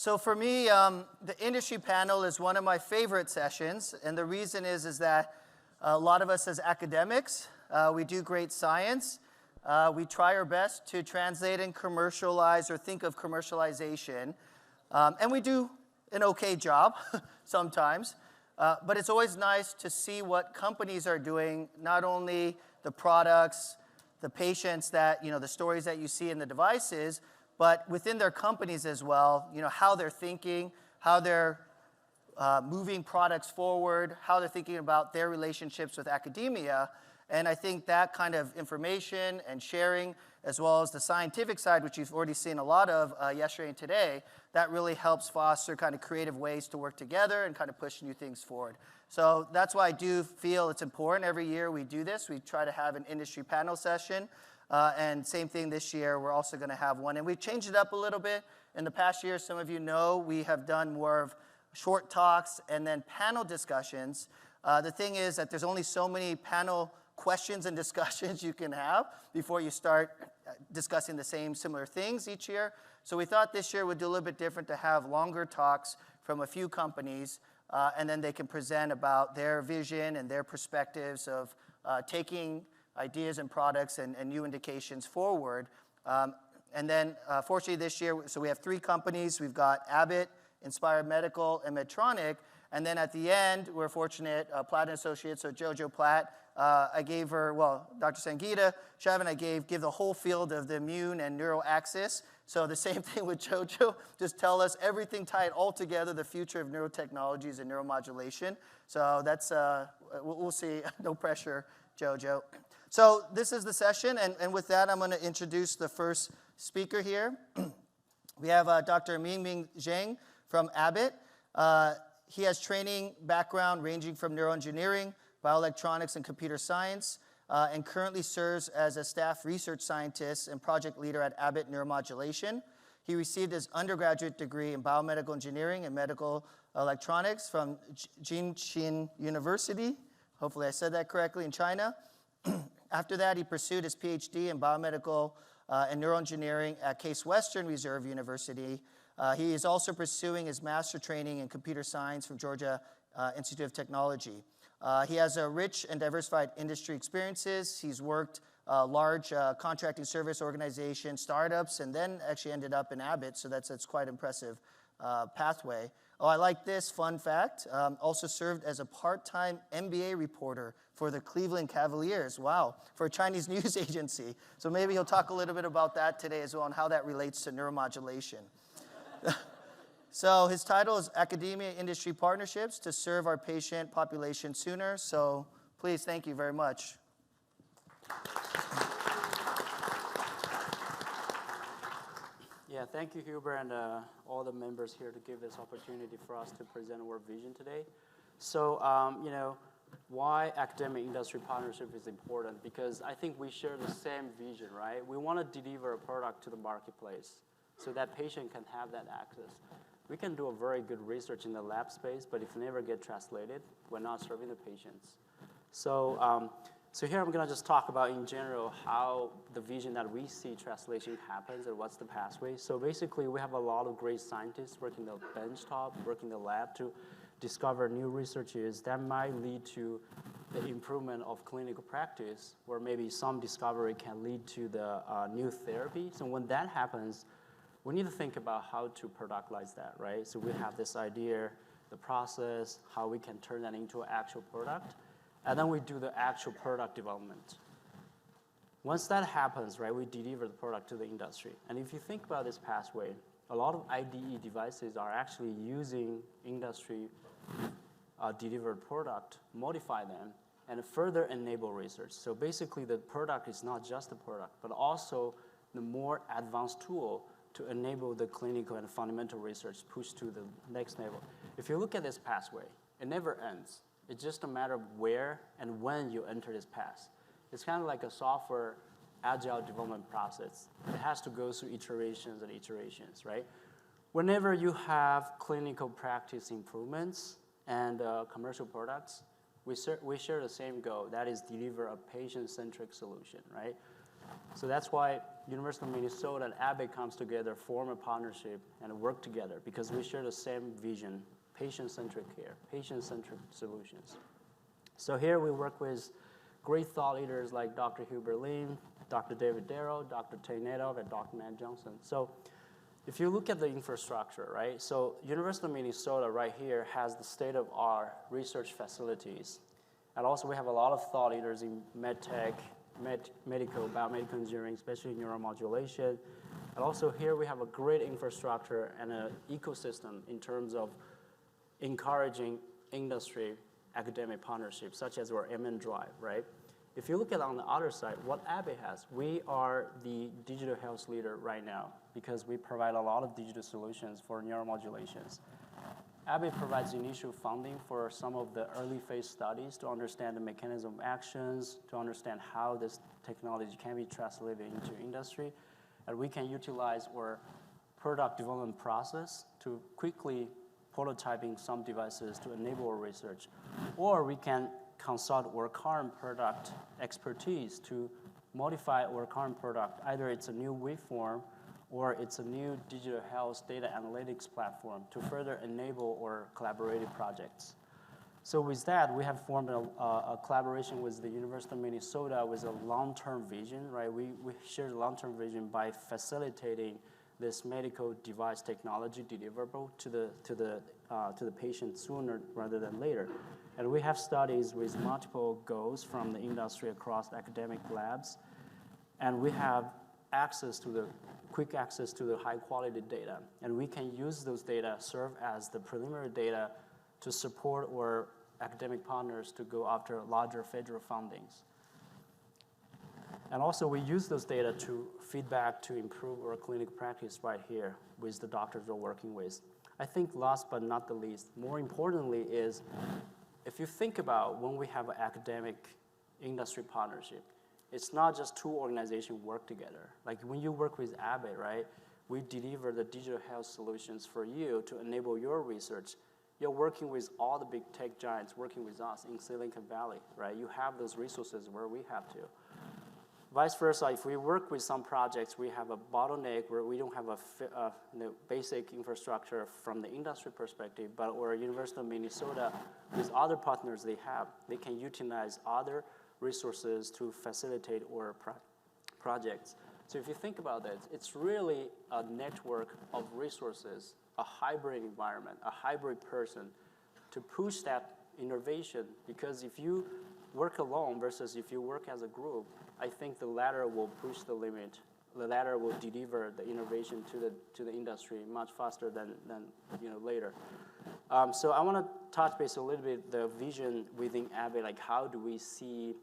So for me, the industry panel is one of my favorite sessions, and the reason is that a lot of us as academics, we do great science. We try our best to translate and commercialize or think of commercialization, and we do an okay job sometimes. But it's always nice to see what companies are doing, not only the products, the patients that, the stories that you see in the devices, but within their companies as well, how they're thinking, how they're moving products forward, how they're thinking about their relationships with academia. And I think that kind of information and sharing, as well as the scientific side, which you've already seen a lot of yesterday and today, that really helps foster kind of creative ways to work together and kind of push new things forward. So that's why I do feel it's important. Every year we do this. We try to have an industry panel session. And same thing this year, we're also going to have one. And we've changed it up a little bit. In the past year, some of you know, we have done more of short talks and then panel discussions. The thing is that there's only so many panel questions and discussions you can have before you start discussing the same similar things each year. So we thought this year would do a little bit different to have longer talks from a few companies, and then they can present about their vision and their perspectives of taking ideas and products and new indications forward. And then fortunately this year, so we have 3 companies. We've got Abbott, Inspired Medical, and Medtronic. And then at the end, we're fortunate, Platt & Associates, so Jojo Platt, I gave her, Dr. Sangeeta, Shavin, I give the whole field of the immune and neuro axis. So the same thing with Jojo, just tell us everything tied all together, the future of neurotechnologies and neuromodulation. So that's, we'll see, no pressure, Jojo. So this is the session, and with that, I'm going to introduce the first speaker here. We have Dr. MingMing Zhang from Abbott. He has training background ranging from neuroengineering, bioelectronics, and computer science, and currently serves as a staff research scientist and project leader at Abbott Neuromodulation. He received his undergraduate degree in biomedical engineering and medical electronics from Jiangxin University. Hopefully I said that correctly, in China. After that, he pursued his PhD in biomedical and neuroengineering at Case Western Reserve University. He is also pursuing his master training in computer science from Georgia Institute of Technology. He has a rich and diversified industry experiences. He's worked large contracting service organizations, startups, and then actually ended up in Abbott, so that's quite impressive pathway. Oh, I like this fun fact. Also served as a part-time NBA reporter for the Cleveland Cavaliers. Wow, for a Chinese news agency. So maybe he'll talk a little bit about that today as well and how that relates to neuromodulation. So his title is Academia Industry Partnerships to Serve Our Patient Population Sooner. So please, thank you very much. Yeah, thank you, Hubert, and all the members here to give this opportunity for us to present our vision today. So, why academic industry partnership is important? Because I think we share the same vision, right? We want to deliver a product to the marketplace so that patient can have that access. We can do a very good research in the lab space, but if it never get translated, we're not serving the patients. So, so here I'm going to just talk about in general how the vision that we see translation happens and what's the pathway. So basically, we have a lot of great scientists working the benchtop, working the lab to discover new researches that might lead to the improvement of clinical practice, where maybe some discovery can lead to the new therapy. So when that happens, we need to think about how to productize that, right? So we have this idea, the process, how we can turn that into an actual product, and then we do the actual product development. Once that happens, right, we deliver the product to the industry. And if you think about this pathway, a lot of IDE devices are actually using industry delivered product, modify them, and further enable research. So basically, the product is not just a product, but also the more advanced tool to enable the clinical and fundamental research push to the next level. If you look at this pathway, it never ends. It's just a matter of where and when you enter this path. It's kind of like a software agile development process. It has to go through iterations and iterations, right? Whenever you have clinical practice improvements and commercial products, we share the same goal. That is deliver a patient-centric solution, right? So that's why University of Minnesota and Abbey comes together, form a partnership, and work together because we share the same vision, patient-centric care, patient-centric solutions. So here we work with great thought leaders like Dr. Hubert, Dr. David Darrow, Dr. Tay Nadov, and Dr. Matt Johnson. So if you look at the infrastructure, right? So University of Minnesota right here has the state-of-art research facilities. And also we have a lot of thought leaders in med tech, biomedical engineering, especially neuromodulation. And also here we have a great infrastructure and an ecosystem in terms of encouraging industry academic partnerships, such as our MN Drive, right? If you look at on the other side, what Abbey has, we are the digital health leader right now because we provide a lot of digital solutions for neuromodulations. Abbey provides initial funding for some of the early phase studies to understand the mechanism of actions, to understand how this technology can be translated into industry. And we can utilize our product development process to quickly prototyping some devices to enable our research. Or we can consult our current product expertise to modify our current product. Either it's a new waveform or it's a new digital health data analytics platform to further enable our collaborative projects. So with that, we have formed a collaboration with the University of Minnesota with a long-term vision, right? We share the long-term vision by facilitating this medical device technology deliverable to the patient sooner rather than later. And we have studies with multiple goals from the industry across academic labs, and we have quick access to the high quality data. And we can use those data, serve as the preliminary data to support our academic partners to go after larger federal fundings. And also we use those data to feedback to improve our clinical practice right here with the doctors we're working with. I think last but not the least, more importantly is, if you think about when we have an academic industry partnership, it's not just two organizations work together. Like when you work with Abbott, right, we deliver the digital health solutions for you to enable your research. You're working with all the big tech giants working with us in Silicon Valley, right? You have those resources where we have to. Vice versa, if we work with some projects, we have a bottleneck where we don't have a basic infrastructure from the industry perspective, but our University of Minnesota, with other partners they can utilize other resources to facilitate our projects. So if you think about it, it's really a network of resources, a hybrid environment, a hybrid person to push that innovation, because if you work alone versus if you work as a group, I think the latter will push the limit. The latter will deliver the innovation to the industry much faster than later. So I want to touch base a little bit the vision within Abbey, like how do we see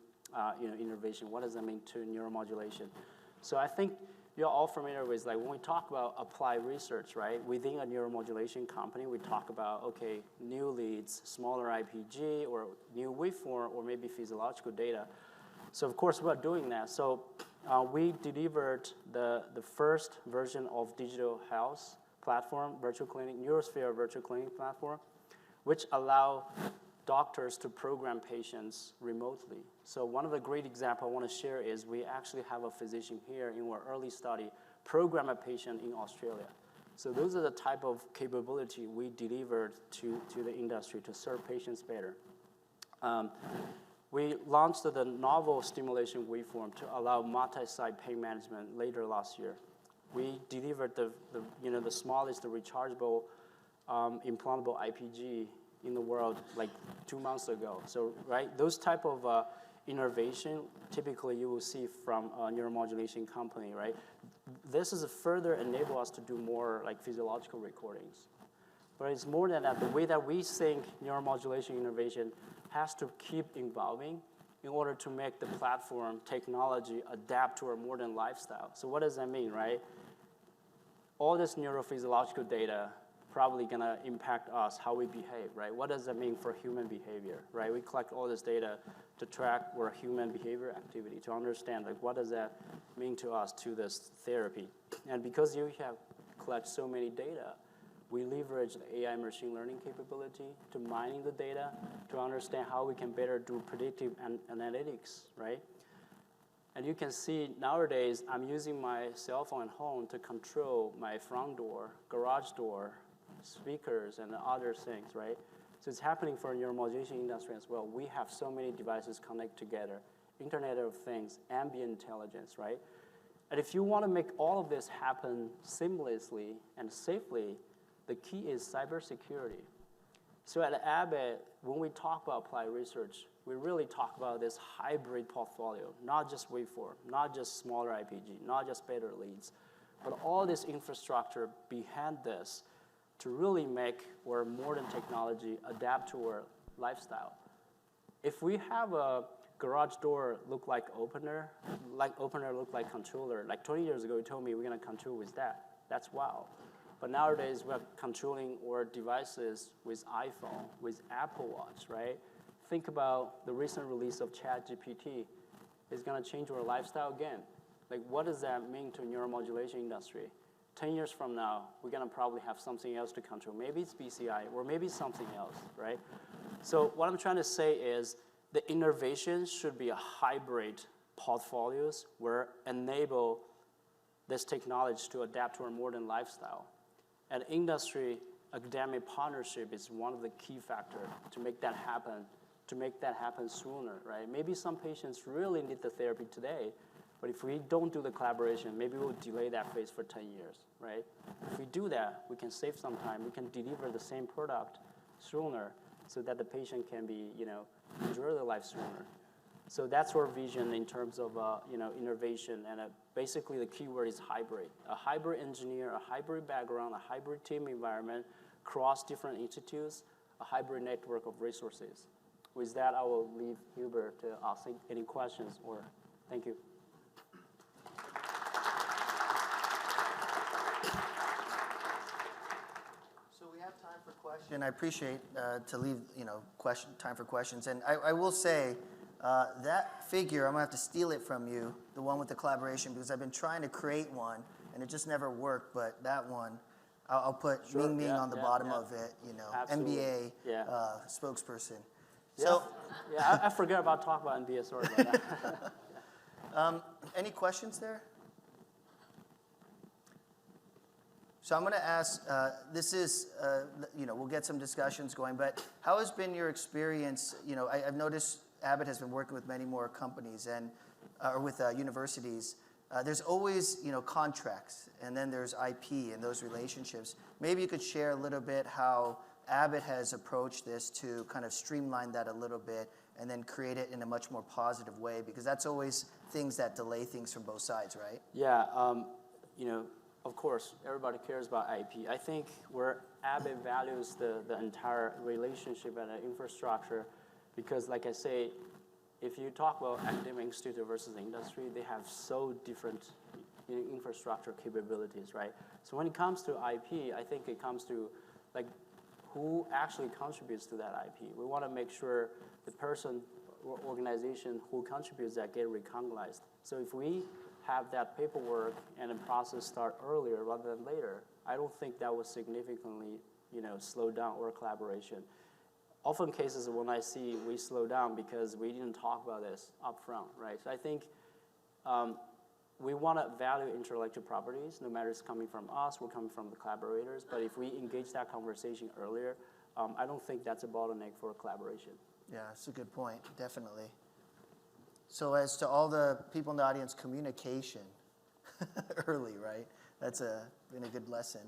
innovation? What does that mean to neuromodulation? So I think you're all familiar with, like, when we talk about applied research, right? Within a neuromodulation company, we talk about, okay, new leads, smaller IPG, or new waveform, or maybe physiological data. So of course we're doing that. So we delivered the first version of digital health platform, virtual clinic, Neurosphere virtual clinic platform, which allow doctors to program patients remotely. So one of the great examples I want to share is we actually have a physician here in our early study program a patient in Australia. So those are the type of capability we delivered to the industry to serve patients better. We launched the novel stimulation waveform to allow multi-site pain management later last year. We delivered the smallest rechargeable implantable IPG in the world like 2 months ago. So right, those type of innovation typically you will see from a neuromodulation company, right? This is a further enable us to do more like physiological recordings. But it's more than that. The way that we think neuromodulation innovation has to keep evolving in order to make the platform technology adapt to our modern lifestyle. So what does that mean, right? All this neurophysiological data probably gonna impact us, how we behave, right? What does that mean for human behavior, right? We collect all this data to track our human behavior activity, to understand like what does that mean to us, to this therapy. And because you have collect so many data, we leverage the AI machine learning capability to mining the data to understand how we can better do predictive analytics, right? And you can see nowadays, I'm using my cell phone at home to control my front door, garage door, speakers, and other things, right? So it's happening for the neuromodulation industry as well. We have so many devices connected together, Internet of Things, ambient intelligence, right? And if you want to make all of this happen seamlessly and safely, the key is cybersecurity. So at Abbott, when we talk about applied research, we really talk about this hybrid portfolio, not just waveform, not just smaller IPG, not just better leads, but all this infrastructure behind this to really make our modern technology adapt to our lifestyle. If we have a garage door look like opener look like controller, like 20 years ago you told me we're gonna control with that. That's wow. But nowadays we're controlling our devices with iPhone, with Apple Watch, right? Think about the recent release of ChatGPT. It's gonna change our lifestyle again. Like what does that mean to neuromodulation industry? 10 years from now, we're gonna probably have something else to control. Maybe it's BCI or maybe something else, right? So what I'm trying to say is the innovation should be a hybrid portfolios where enable this technology to adapt to our modern lifestyle. And industry academic partnership is one of the key factors to make that happen sooner, right? Maybe some patients really need the therapy today, but if we don't do the collaboration, maybe we'll delay that phase for 10 years, right? If we do that, we can save some time. We can deliver the same product sooner so that the patient can be, enjoy their life sooner. So that's our vision in terms of, innovation. And basically the keyword is hybrid. A hybrid engineer, a hybrid background, a hybrid team environment, cross different institutes, a hybrid network of resources. With that, I will leave Hubert to ask any questions or thank you. Time for questions. I appreciate to leave time for questions. And I will say that figure, I'm gonna have to steal it from you, the one with the collaboration, because I've been trying to create one and it just never worked. But that one, I'll put Sure, MingMing on the bottom of it. Absolutely. MBA spokesperson. Yeah. So I forgot about talking about MBA. Sorry about that. any questions there? So I'm going to ask, this is, we'll get some discussions going, but how has been your experience? I've noticed Abbott has been working with many more companies or with universities. There's always, contracts, and then there's IP and those relationships. Maybe you could share a little bit how Abbott has approached this to kind of streamline that a little bit and then create it in a much more positive way, because that's always things that delay things from both sides, right? Yeah, of course, everybody cares about IP. I think where Abbott values the entire relationship and the infrastructure, because like I say, if you talk about academic institute versus industry, they have so different infrastructure capabilities, right? So when it comes to IP, I think it comes to like who actually contributes to that IP. We want to make sure the person or organization who contributes that get recognized. So if we have that paperwork and the process start earlier rather than later, I don't think that would significantly, slow down our collaboration. Often cases when I see we slow down because we didn't talk about this up front, right? So I think we want to value intellectual properties, no matter it's coming from us or coming from the collaborators, but if we engage that conversation earlier, I don't think that's a bottleneck for collaboration. Yeah, that's a good point, definitely. So as to all the people in the audience, communication early, right? That's been a good lesson.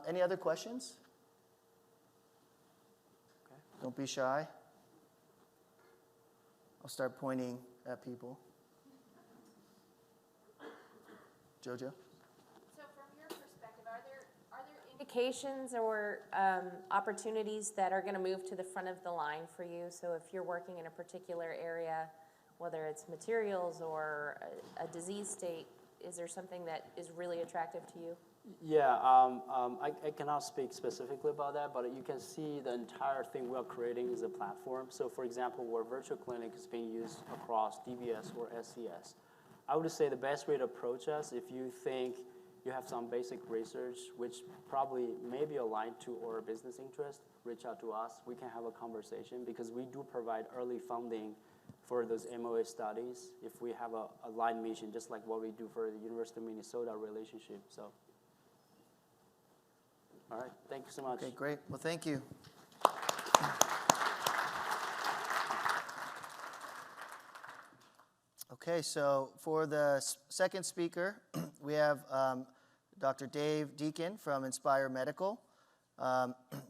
Any other questions? Okay. Don't be shy. I'll start pointing at people. Jojo? So from your perspective, are there indications or opportunities that are going to move to the front of the line for you? So if you're working in a particular area, whether it's materials or a disease state, is there something that is really attractive to you? Yeah, I cannot speak specifically about that, but you can see the entire thing we are creating is a platform. So for example, where virtual clinic is being used across DBS or SCS. I would say the best way to approach us, if you think you have some basic research, which probably may be aligned to our business interest, reach out to us. We can have a conversation because we do provide early funding for those MOA studies if we have a line mission, just like what we do for the University of Minnesota relationship. So, all right, thank you so much. Okay, great. Well, thank you. Okay, so for the second speaker, we have Dr. Dave Dieken from Inspire Medical.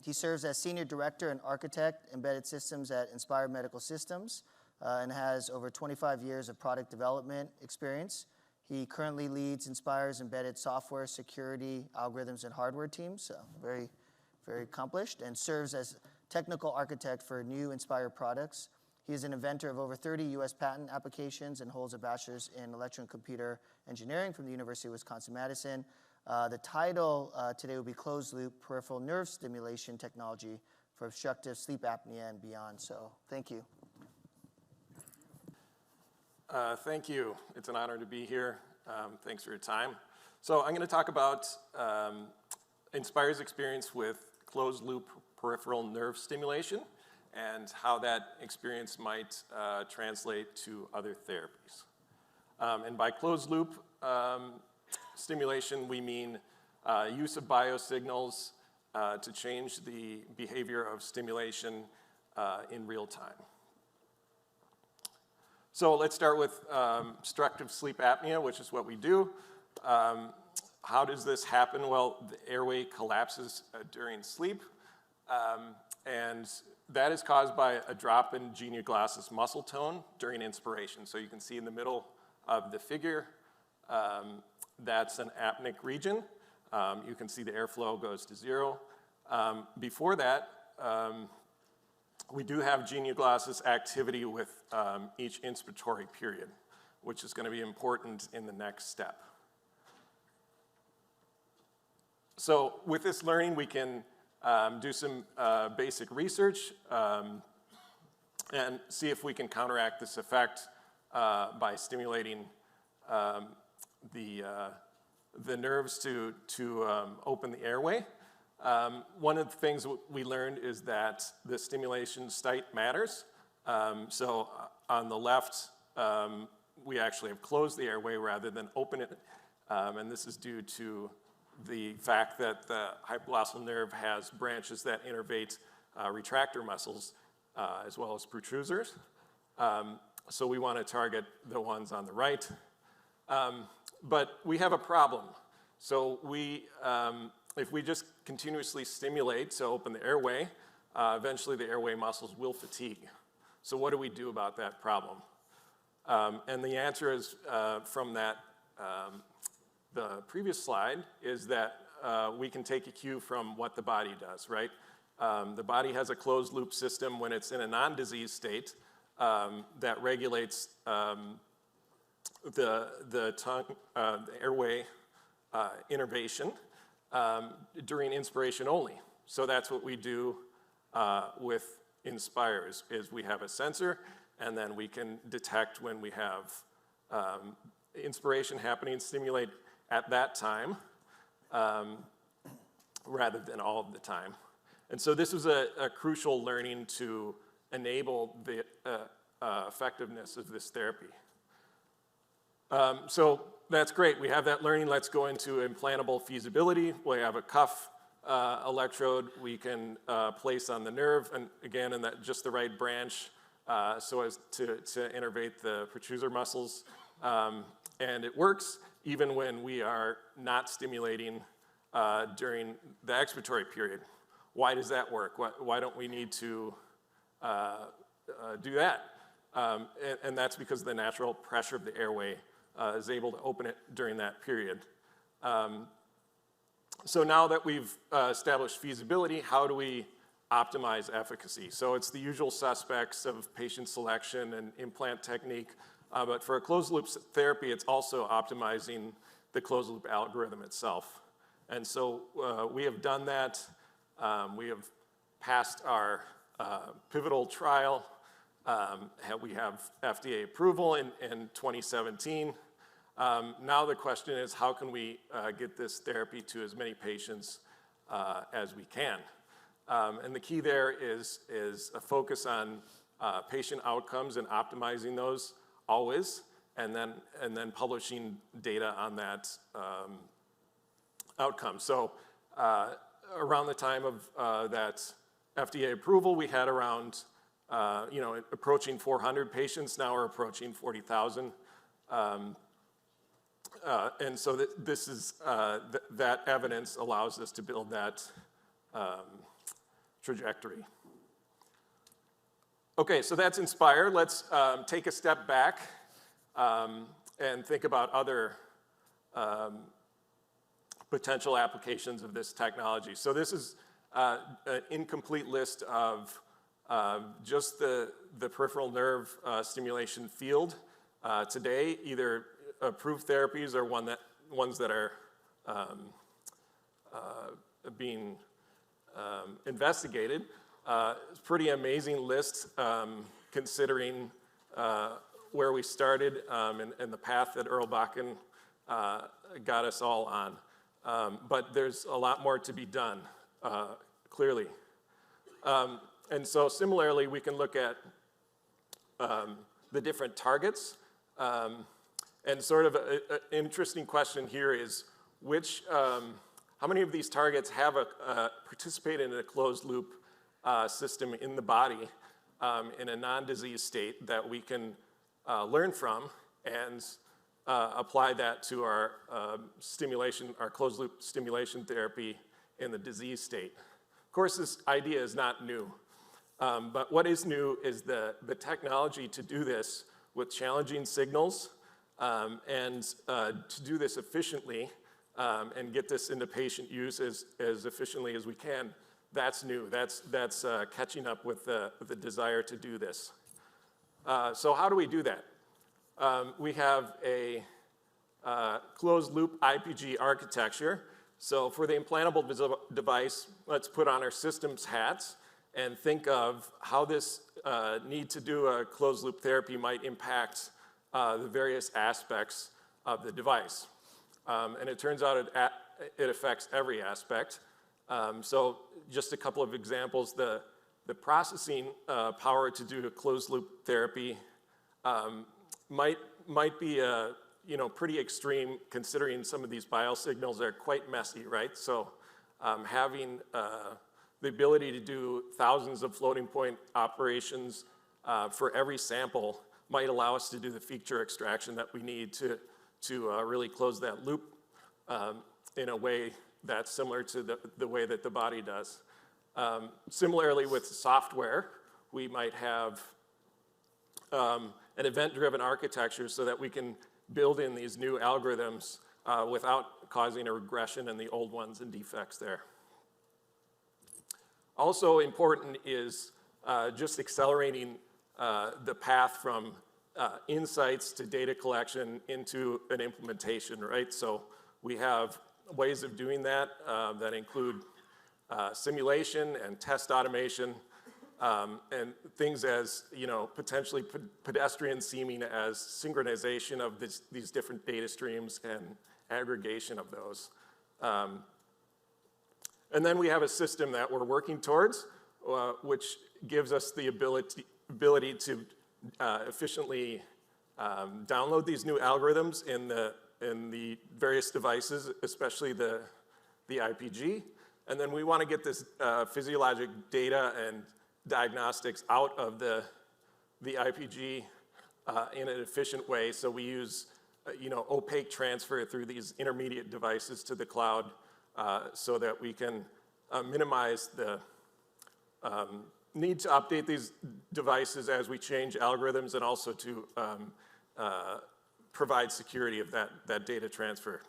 He serves as Senior Director and Architect, Embedded Systems at Inspire Medical Systems, and has over 25 years of product development experience. He currently leads Inspire's embedded software, security, algorithms, and hardware teams, so very, very accomplished, and serves as technical architect for new Inspire products. He is an inventor of over 30 U.S. patent applications and holds a bachelor's in electro and computer engineering from the University of Wisconsin-Madison. The title today will be Closed Loop Peripheral Nerve Stimulation Technology for Obstructive Sleep Apnea and Beyond. So thank you. Thank you. It's an honor to be here. Thanks for your time. So I'm going to talk about Inspire's experience with closed loop peripheral nerve stimulation and how that experience might translate to other therapies. And by closed loop stimulation, we mean use of biosignals to change the behavior of stimulation in real time. So let's start with obstructive sleep apnea, which is what we do. How does this happen? Well, the airway collapses during sleep, and that is caused by a drop in genioglossus muscle tone during inspiration. So you can see in the middle of the figure, that's an apneic region. You can see the airflow goes to zero. Before that, we do have genioglossus activity with each inspiratory period, which is going to be important in the next step. So with this learning, we can do some basic research and see if we can counteract this effect by stimulating the nerves to open the airway. One of the things we learned is that the stimulation site matters. So on the left, we actually have closed the airway rather than open it. And this is due to the fact that the hypoglossal nerve has branches that innervate retractor muscles as well as protrusors. So we want to target the ones on the right. But we have a problem. So if we just continuously stimulate to open the airway, eventually the airway muscles will fatigue. So what do we do about that problem? And the answer is from that, the previous slide, is that we can take a cue from what the body does, right? The body has a closed loop system when it's in a non-disease state that regulates the tongue, the airway innervation during inspiration only. So that's what we do with Inspire is we have a sensor, and then we can detect when we have inspiration happening, stimulate at that time rather than all of the time. And so this was a crucial learning to enable the effectiveness of this therapy. So that's great. We have that learning. Let's go into implantable feasibility. We have a cuff electrode we can place on the nerve, and again, in that just the right branch so as to innervate the protrusor muscles. And it works even when we are not stimulating during the expiratory period. Why does that work? Why don't we need to do that? And that's because the natural pressure of the airway is able to open it during that period. So now that we've established feasibility, how do we optimize efficacy? So it's the usual suspects of patient selection and implant technique, but for a closed loop therapy, it's also optimizing the closed loop algorithm itself. And so we have done that. We have passed our pivotal trial. We have FDA approval in 2017. Now the question is, how can we get this therapy to as many patients as we can? And the key there is a focus on patient outcomes and optimizing those always, and then publishing data on that outcome. So around the time of that FDA approval, we had around, approaching 400 patients. Now we're approaching 40,000. And so this is, that evidence allows us to build that trajectory. Okay, so that's Inspire. Let's take a step back and think about other potential applications of this technology. So this is an incomplete list of just the peripheral nerve stimulation field today, either approved therapies or ones that are being investigated. It's a pretty amazing list considering where we started and the path that Earl Bakken got us all on. But there's a lot more to be done, clearly. And so similarly, we can look at the different targets. And sort of an interesting question here is how many of these targets have participated in a closed loop system in the body in a non-disease state that we can learn from and apply that to our stimulation, our closed loop stimulation therapy in the disease state. Of course, this idea is not new, but what is new is the technology to do this with challenging signals and to do this efficiently and get this into patient use as efficiently as we can. That's new. That's catching up with the desire to do this. So how do we do that? We have a closed loop IPG architecture. So for the implantable device, let's put on our systems hats and think of how this need to do a closed loop therapy might impact the various aspects of the device. And it turns out it affects every aspect. So just a couple of examples, the processing power to do a closed loop therapy might be pretty extreme considering some of these biosignals are quite messy, right? So having the ability to do thousands of floating point operations for every sample might allow us to do the feature extraction that we need to really close that loop in a way that's similar to the way that the body does. Similarly with software, we might have an event-driven architecture so that we can build in these new algorithms without causing a regression in the old ones and defects there. Also important is just accelerating the path from insights to data collection into an implementation, right? So we have ways of doing that that include simulation and test automation and things as, potentially pedestrian seeming as synchronization of these different data streams and aggregation of those. And then we have a system that we're working towards, which gives us the ability to efficiently download these new algorithms in the various devices, especially the IPG. And then we want to get this physiologic data and diagnostics out of the IPG in an efficient way. So we use opaque transfer through these intermediate devices to the cloud so that we can minimize the need to update these devices as we change algorithms and also to provide security of that data transfer.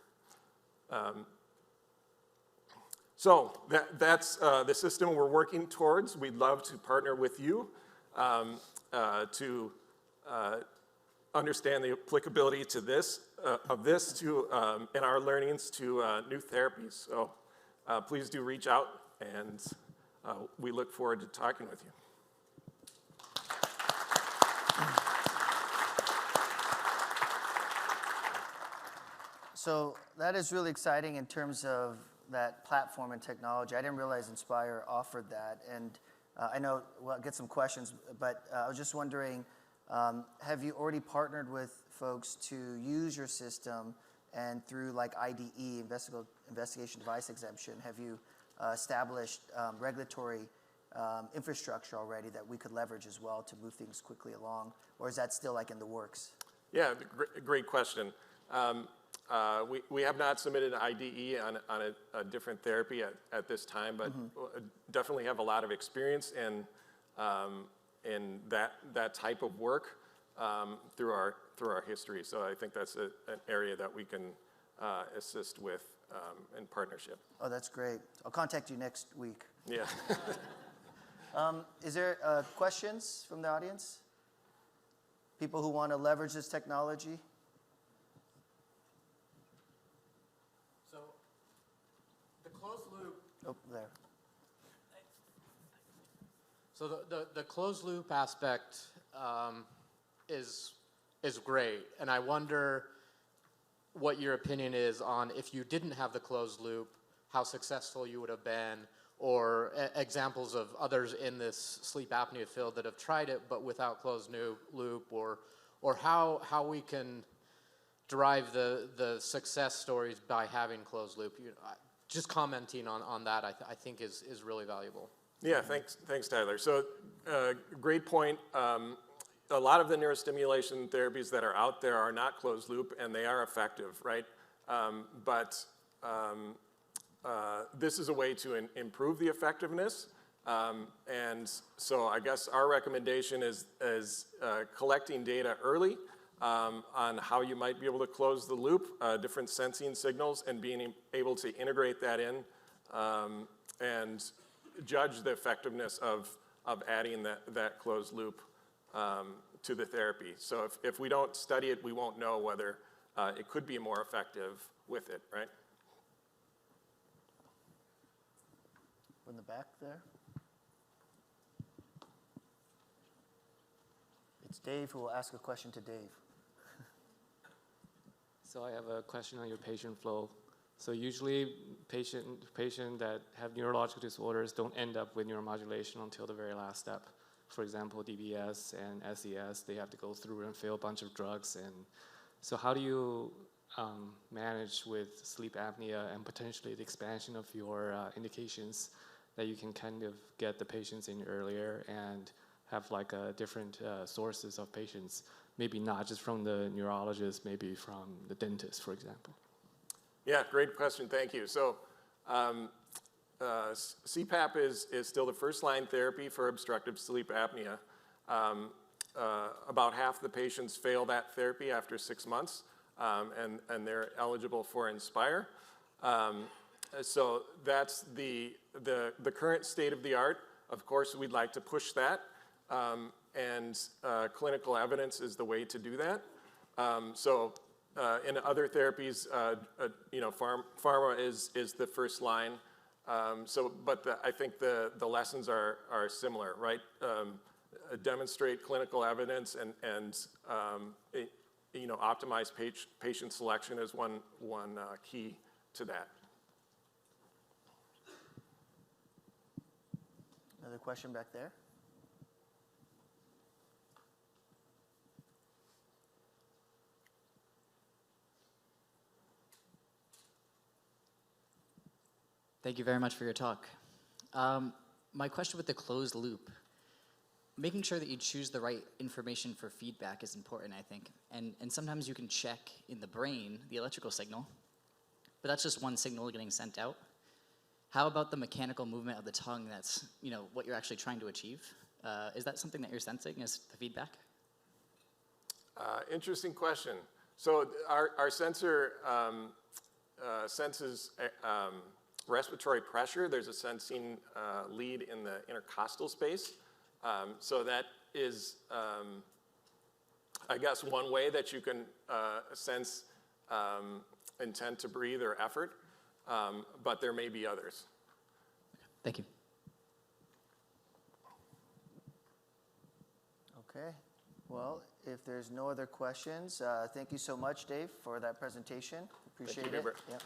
So that's the system we're working towards. We'd love to partner with you to understand the applicability to this and our learnings to new therapies. So please do reach out, and we look forward to talking with you. So that is really exciting in terms of that platform and technology. I didn't realize Inspire offered that. And I know we'll get some questions, but I was just wondering, have you already partnered with folks to use your system, and through like IDE, investigation device exemption, have you established regulatory infrastructure already that we could leverage as well to move things quickly along, or is that still like in the works? Yeah, great question. We have not submitted an IDE on a different therapy at this time, but definitely have a lot of experience in that type of work through our history. So I think that's an area that we can assist with in partnership. Oh, that's great. I'll contact you next week. Yeah. Is there questions from the audience? People who want to leverage this technology? So the closed loop. Oh, there. So the closed loop aspect is great, and I wonder what your opinion is on if you didn't have the closed loop, how successful you would have been, or examples of others in this sleep apnea field that have tried it but without closed loop, or how we can derive the success stories by having closed loop. Just commenting on that, I think is really valuable. Yeah, thanks, Tyler. So, great point. A lot of the neurostimulation therapies that are out there are not closed loop, and they are effective, right? But this is a way to improve the effectiveness. And so I guess our recommendation is collecting data early on how you might be able to close the loop, different sensing signals, and being able to integrate that in and judge the effectiveness of adding that closed loop to the therapy. So if we don't study it, we won't know whether it could be more effective with it, right? In the back there. It's Dave who will ask a question to Dave. So I have a question on your patient flow. So usually patient that have neurological disorders don't end up with neuromodulation until the very last step. For example, DBS and SES, they have to go through and fail a bunch of drugs. And so how do you manage with sleep apnea and potentially the expansion of your indications that you can kind of get the patients in earlier and have like different sources of patients, maybe not just from the neurologist, maybe from the dentist, for example? Yeah, great question, thank you. So CPAP is still the first-line therapy for obstructive sleep apnea. About half the patients fail that therapy after 6 months, and they're eligible for Inspire. So that's the current state of the art. Of course, we'd like to push that, and clinical evidence is the way to do that. In other therapies, pharma is the first line. But I think the lessons are similar, right? Demonstrate clinical evidence and optimize patient selection is one key to that. Another question back there. Thank you very much for your talk. My question with the closed loop, making sure that you choose the right information for feedback is important, I think. And sometimes you can check in the brain the electrical signal, but that's just one signal getting sent out. How about the mechanical movement of the tongue that's, what you're actually trying to achieve? Is that something that you're sensing as the feedback? Interesting question. So our sensor senses respiratory pressure. There's a sensing lead in the intercostal space. So that is, I guess, one way that you can sense intent to breathe or effort, but there may be others. Thank you. Okay. Well, if there's no other questions, thank you so much, Dave, for that presentation. Appreciate it. Thank you, Hubert. Yeah.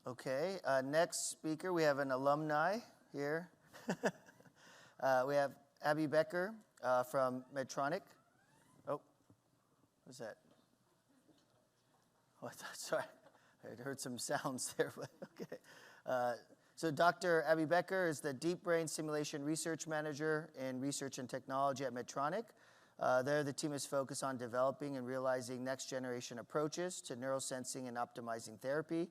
Okay, next speaker, we have an alumni here. We have Abbey Becker from Medtronic. Oh, what's that? Oh, sorry, I heard some sounds there, but okay. So Dr. Abbey Becker is the Deep Brain Stimulation Research Manager in Research and Technology at Medtronic. There, the team is focused on developing and realizing next-generation approaches to neurosensing and optimizing therapy.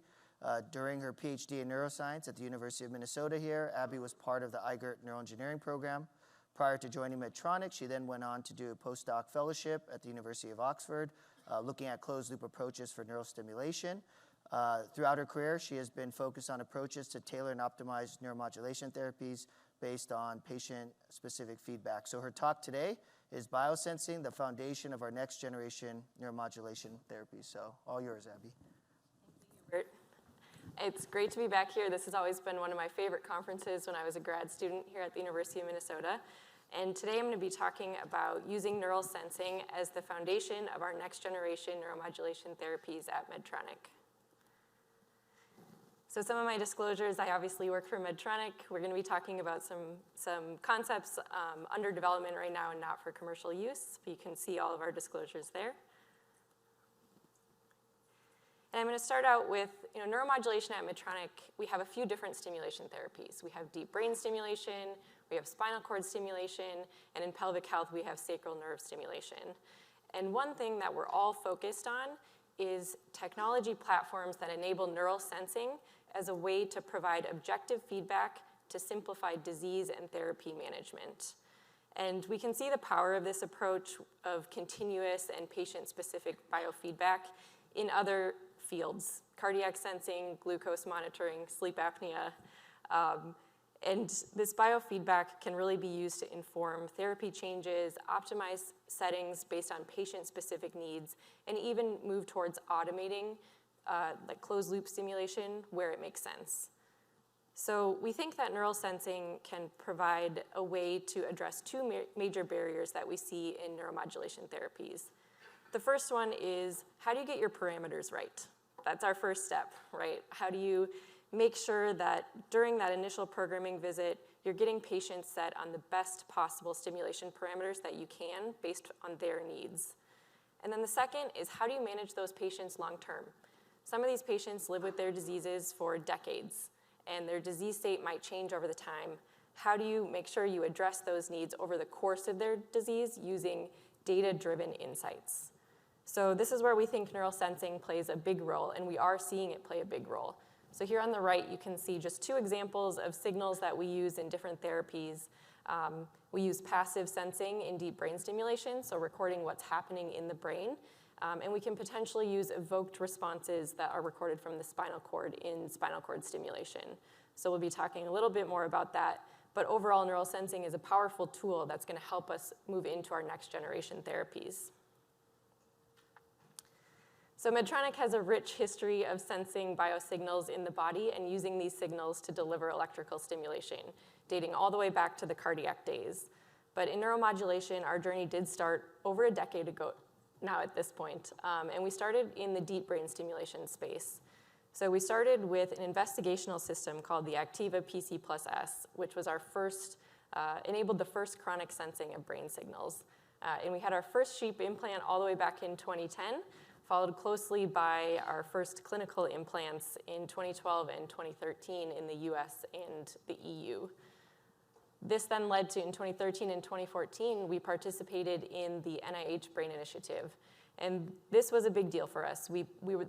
During her PhD in neuroscience at the University of Minnesota here, Abbey was part of the Igert Neuroengineering program. Prior to joining Medtronic, she then went on to do a postdoc fellowship at the University of Oxford, looking at closed-loop approaches for neurostimulation. Throughout her career, she has been focused on approaches to tailor and optimize neuromodulation therapies based on patient-specific feedback. So her talk today is Biosensing, the foundation of our next-generation neuromodulation therapy. So all yours, Abbey. Hubert. It's great to be back here. This has always been one of my favorite conferences when I was a grad student here at the University of Minnesota. And today I'm going to be talking about using neural sensing as the foundation of our next-generation neuromodulation therapies at Medtronic. So some of my disclosures, I obviously work for Medtronic. We're going to be talking about some concepts under development right now and not for commercial use. But you can see all of our disclosures there. And I'm going to start out with neuromodulation at Medtronic. We have a few different stimulation therapies. We have deep brain stimulation, we have spinal cord stimulation, and in pelvic health, we have sacral nerve stimulation. And one thing that we're all focused on is technology platforms that enable neural sensing as a way to provide objective feedback to simplify disease and therapy management. And we can see the power of this approach of continuous and patient-specific biofeedback in other fields: cardiac sensing, glucose monitoring, sleep apnea. And this biofeedback can really be used to inform therapy changes, optimize settings based on patient-specific needs, and even move towards automating like closed-loop stimulation where it makes sense. So we think that neural sensing can provide a way to address two major barriers that we see in neuromodulation therapies. The first one is, how do you get your parameters right? That's our first step, right? How do you make sure that during that initial programming visit, you're getting patients set on the best possible stimulation parameters that you can based on their needs? And then the second is, how do you manage those patients long term? Some of these patients live with their diseases for decades, and their disease state might change over the time. How do you make sure you address those needs over the course of their disease using data-driven insights? So this is where we think neural sensing plays a big role, and we are seeing it play a big role. So here on the right, you can see just two examples of signals that we use in different therapies. We use passive sensing in deep brain stimulation, so recording what's happening in the brain. And we can potentially use evoked responses that are recorded from the spinal cord in spinal cord stimulation. So we'll be talking a little bit more about that. But overall, neural sensing is a powerful tool that's going to help us move into our next generation therapies. So Medtronic has a rich history of sensing biosignals in the body and using these signals to deliver electrical stimulation, dating all the way back to the cardiac days. But in neuromodulation, our journey did start over a decade ago now at this point, and we started in the deep brain stimulation space. So we started with an investigational system called the Activa PC+S, which was our first, enabled the first chronic sensing of brain signals. And we had our first sheep implant all the way back in 2010, followed closely by our first clinical implants in 2012 and 2013 in the US and the EU. This then led to, in 2013 and 2014, we participated in the NIH Brain Initiative. And this was a big deal for us.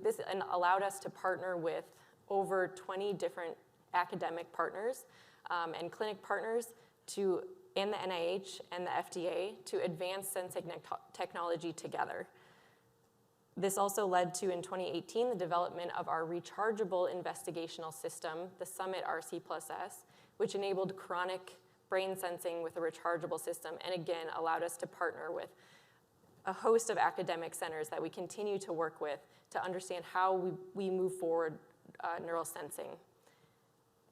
This allowed us to partner with over 20 different academic partners and clinic partners and the NIH and the FDA to advance sensing technology together. This also led to, in 2018, the development of our rechargeable investigational system, the Summit RC+S, which enabled chronic brain sensing with a rechargeable system, and again, allowed us to partner with a host of academic centers that we continue to work with to understand how we move forward neural sensing.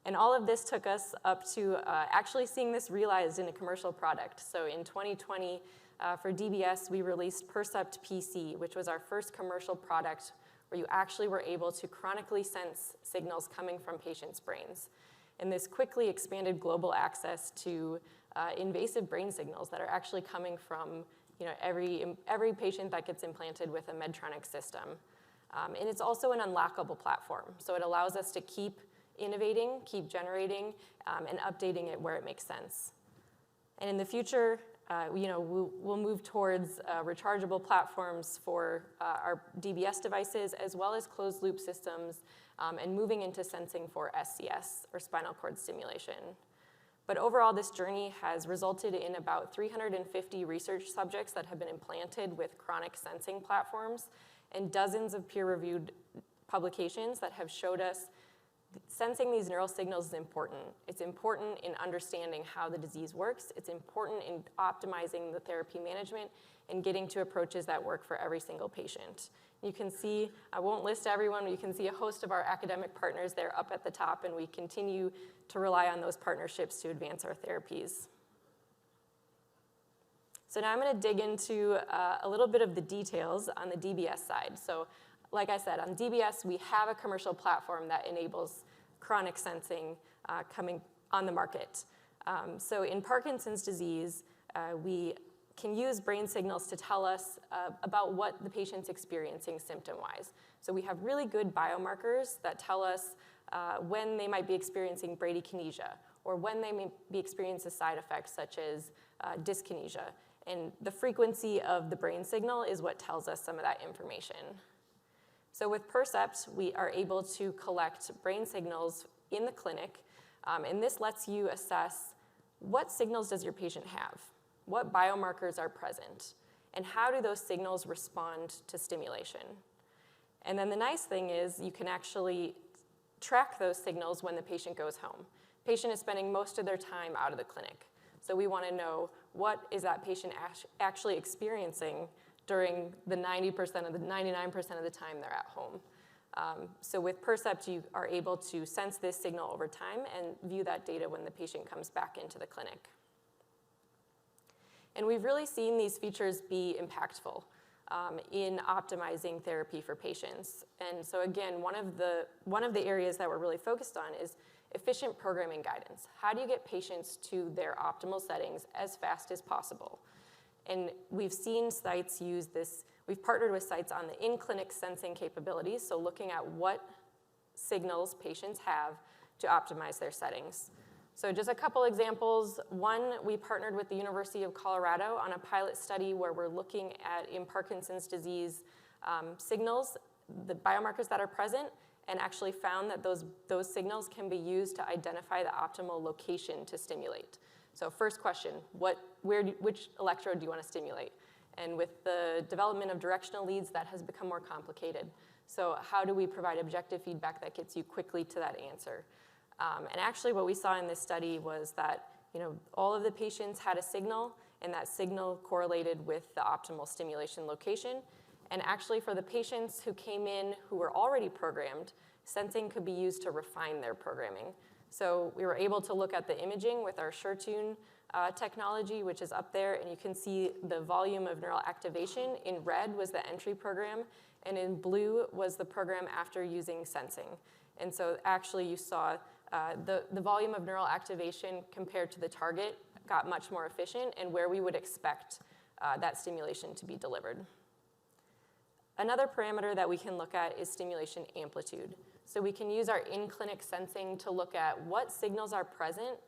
And all of this took us up to actually seeing this realized in a commercial product. So in 2020, for DBS, we released Percept PC, which was our first commercial product where you actually were able to chronically sense signals coming from patients' brains. And this quickly expanded global access to invasive brain signals that are actually coming from every patient that gets implanted with a Medtronic system. And it's also an unlockable platform. So it allows us to keep innovating, keep generating, and updating it where it makes sense. And in the future, we'll move towards rechargeable platforms for our DBS devices, as well as closed loop systems, and moving into sensing for SCS, or spinal cord stimulation. But overall, this journey has resulted in about 350 research subjects that have been implanted with chronic sensing platforms, and dozens of peer-reviewed publications that have showed us sensing these neural signals is important. It's important in understanding how the disease works. It's important in optimizing the therapy management and getting to approaches that work for every single patient. You can see, I won't list everyone, but you can see a host of our academic partners there up at the top, and we continue to rely on those partnerships to advance our therapies. So now I'm going to dig into a little bit of the details on the DBS side. So like I said, on DBS, we have a commercial platform that enables chronic sensing coming on the market. So in Parkinson's disease, we can use brain signals to tell us about what the patient's experiencing symptom-wise. So we have really good biomarkers that tell us when they might be experiencing bradykinesia, or when they may be experiencing side effects such as dyskinesia. And the frequency of the brain signal is what tells us some of that information. So with Percept, we are able to collect brain signals in the clinic, and this lets you assess what signals does your patient have, what biomarkers are present, and how do those signals respond to stimulation. And then the nice thing is you can actually track those signals when the patient goes home. Patient is spending most of their time out of the clinic, so we want to know what is that patient actually experiencing during the 90% of the 99% of the time they're at home. So with Percept, you are able to sense this signal over time and view that data when the patient comes back into the clinic. And we've really seen these features be impactful in optimizing therapy for patients. And so again, one of the areas that we're really focused on is efficient programming guidance. How do you get patients to their optimal settings as fast as possible? And we've seen sites use this. We've partnered with sites on the in-clinic sensing capabilities, so looking at what signals patients have to optimize their settings. So just a couple examples. One, we partnered with the University of Colorado on a pilot study where we're looking at, in Parkinson's disease, signals, the biomarkers that are present, and actually found that those signals can be used to identify the optimal location to stimulate. So first question, which electrode do you want to stimulate? And with the development of directional leads, that has become more complicated. So how do we provide objective feedback that gets you quickly to that answer? And actually what we saw in this study was that all of the patients had a signal, and that signal correlated with the optimal stimulation location. And actually for the patients who came in who were already programmed, sensing could be used to refine their programming. So we were able to look at the imaging with our SureTune technology, which is up there, and you can see the volume of neural activation. In red was the entry program, and in blue was the program after using sensing. And so actually you saw the volume of neural activation compared to the target got much more efficient and where we would expect that stimulation to be delivered. Another parameter that we can look at is stimulation amplitude. So we can use our in-clinic sensing to look at what signals are present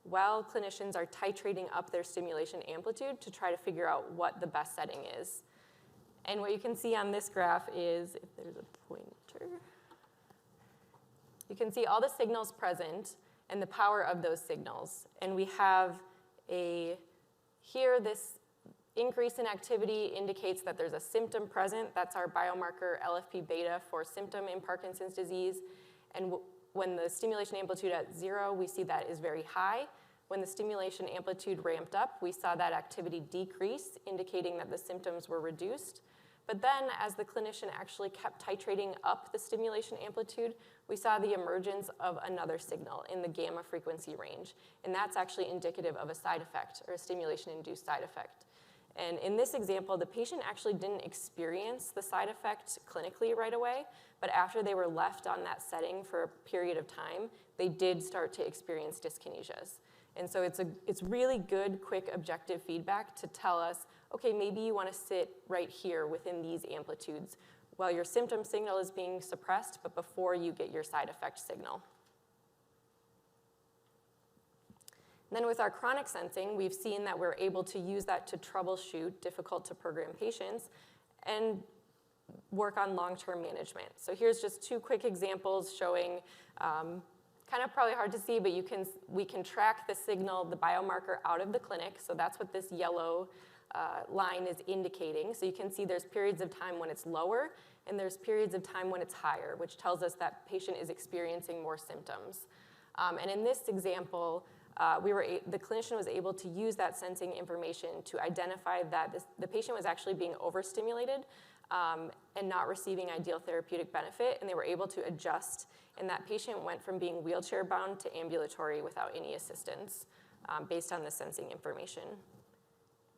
while clinicians are titrating up their stimulation amplitude to try to figure out what the best setting is. And what you can see on this graph is, if there's a pointer, you can see all the signals present and the power of those signals. And we have here this increase in activity indicates that there's a symptom present. That's our biomarker LFP beta for symptom in Parkinson's disease. And when the stimulation amplitude at 0, we see that is very high. When the stimulation amplitude ramped up, we saw that activity decrease, indicating that the symptoms were reduced. But then as the clinician actually kept titrating up the stimulation amplitude, we saw the emergence of another signal in the gamma frequency range. And that's actually indicative of a side effect, or a stimulation-induced side effect. And in this example, the patient actually didn't experience the side effect clinically right away, but after they were left on that setting for a period of time, they did start to experience dyskinesias. And so it's really good, quick, objective feedback to tell us, okay, maybe you want to sit right here within these amplitudes while your symptom signal is being suppressed, but before you get your side effect signal. Then with our chronic sensing, we've seen that we're able to use that to troubleshoot difficult to program patients and work on long-term management. So here's just 2 quick examples showing, kind of probably hard to see, but we can track the signal, the biomarker out of the clinic. So that's what this yellow line is indicating. So you can see there's periods of time when it's lower, and there's periods of time when it's higher, which tells us that patient is experiencing more symptoms. And in this example, the clinician was able to use that sensing information to identify that the patient was actually being overstimulated and not receiving ideal therapeutic benefit, and they were able to adjust, and that patient went from being wheelchair-bound to ambulatory without any assistance based on the sensing information.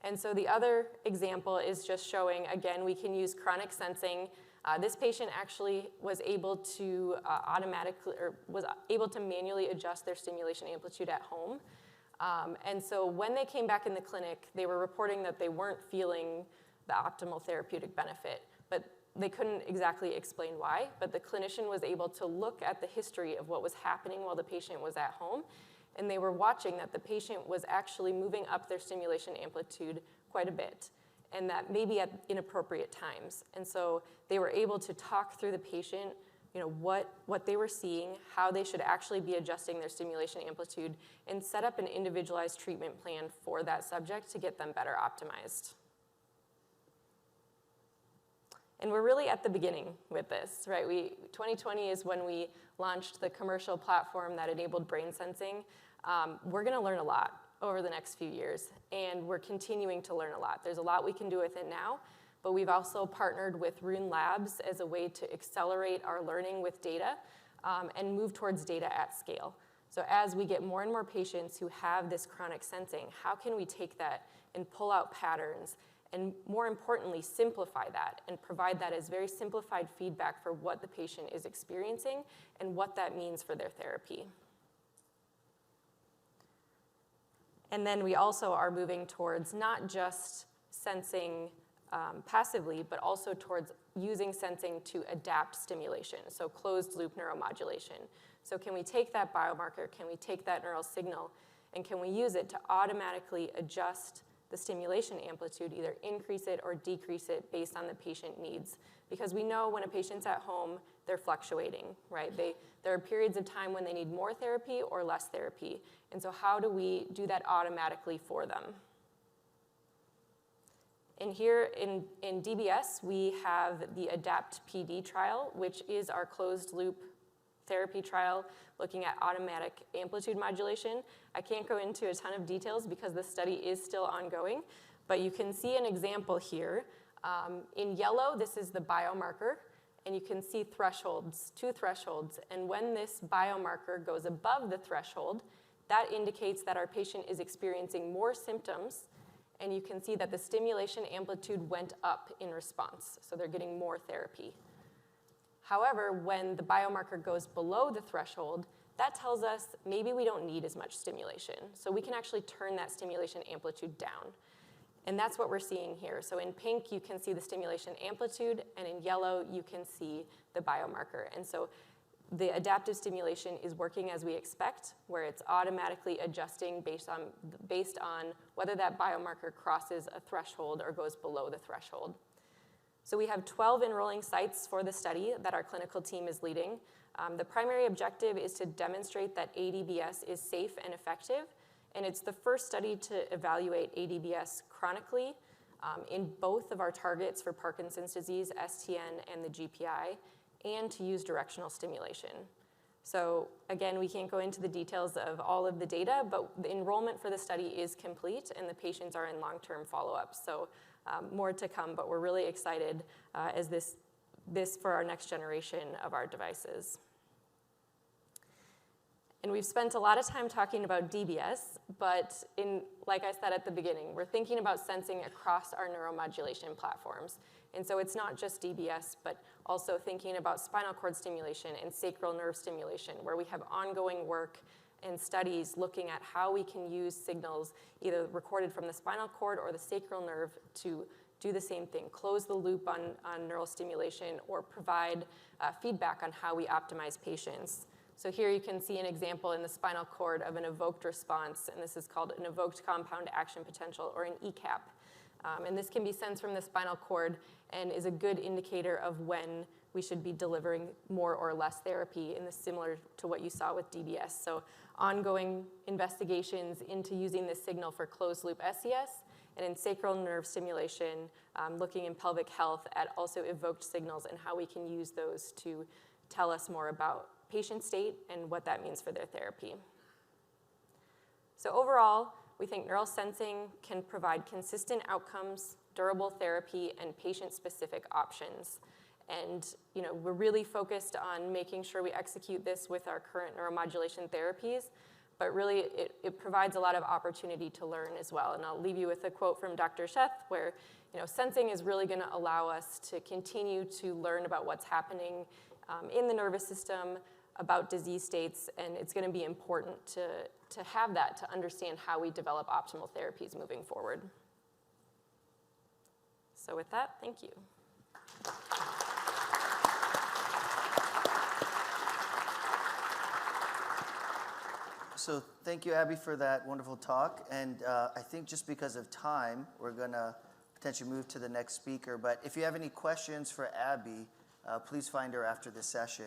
And so the other example is just showing, again, we can use chronic sensing. This patient actually was able to manually adjust their stimulation amplitude at home. And so when they came back in the clinic, they were reporting that they weren't feeling the optimal therapeutic benefit, but they couldn't exactly explain why. But the clinician was able to look at the history of what was happening while the patient was at home, and they were watching that the patient was actually moving up their stimulation amplitude quite a bit, and that maybe at inappropriate times. And so they were able to talk through the patient, what they were seeing, how they should actually be adjusting their stimulation amplitude, and set up an individualized treatment plan for that subject to get them better optimized. And we're really at the beginning with this, right? 2020 is when we launched the commercial platform that enabled brain sensing. We're gonna learn a lot over the next few years, and we're continuing to learn a lot. There's a lot we can do with it now, but we've also partnered with Rune Labs as a way to accelerate our learning with data and move towards data at scale. So as we get more and more patients who have this chronic sensing, how can we take that and pull out patterns, and more importantly, simplify that and provide that as very simplified feedback for what the patient is experiencing and what that means for their therapy. And then we also are moving towards not just sensing passively, but also towards using sensing to adapt stimulation, so closed loop neuromodulation. So can we take that biomarker, can we take that neural signal, and can we use it to automatically adjust the stimulation amplitude, either increase it or decrease it based on the patient needs? Because we know when a patient's at home, they're fluctuating, right? There are periods of time when they need more therapy or less therapy. And so how do we do that automatically for them? And here in DBS, we have the ADAPT PD trial, which is our closed loop therapy trial looking at automatic amplitude modulation. I can't go into a ton of details because the study is still ongoing, but you can see an example here. In yellow, this is the biomarker, and you can see thresholds, 2 thresholds, and when this biomarker goes above the threshold, that indicates that our patient is experiencing more symptoms, and you can see that the stimulation amplitude went up in response, so they're getting more therapy. However, when the biomarker goes below the threshold, that tells us maybe we don't need as much stimulation. So we can actually turn that stimulation amplitude down. And that's what we're seeing here. So in pink, you can see the stimulation amplitude, and in yellow, you can see the biomarker. And so the adaptive stimulation is working as we expect, where it's automatically adjusting based on whether that biomarker crosses a threshold or goes below the threshold. So we have 12 enrolling sites for the study that our clinical team is leading. The primary objective is to demonstrate that ADBS is safe and effective, and it's the first study to evaluate ADBS chronically in both of our targets for Parkinson's disease, STN, and the GPI, and to use directional stimulation. So again, we can't go into the details of all of the data, but the enrollment for the study is complete, and the patients are in long-term follow-up. So more to come, but we're really excited as this for our next generation of our devices. And we've spent a lot of time talking about DBS, but like I said at the beginning, we're thinking about sensing across our neuromodulation platforms. And so it's not just DBS, but also thinking about spinal cord stimulation and sacral nerve stimulation, where we have ongoing work and studies looking at how we can use signals either recorded from the spinal cord or the sacral nerve to do the same thing, close the loop on neural stimulation or provide feedback on how we optimize patients. So here you can see an example in the spinal cord of an evoked response, and this is called an evoked compound action potential, or an ECAP. And this can be sensed from the spinal cord and is a good indicator of when we should be delivering more or less therapy, and this is similar to what you saw with DBS. So ongoing investigations into using this signal for closed loop SCS, and in sacral nerve stimulation, looking in pelvic health at also evoked signals and how we can use those to tell us more about patient state and what that means for their therapy. So overall, we think neural sensing can provide consistent outcomes, durable therapy, and patient-specific options. And we're really focused on making sure we execute this with our current neuromodulation therapies, but really it provides a lot of opportunity to learn as well. And I'll leave you with a quote from Dr. Sheth, where sensing is really going to allow us to continue to learn about what's happening in the nervous system, about disease states, and it's going to be important to have that to understand how we develop optimal therapies moving forward. So with that, thank you. So thank you, Abbey, for that wonderful talk. And I think just because of time, we're going to potentially move to the next speaker. But if you have any questions for Abbey, please find her after this session.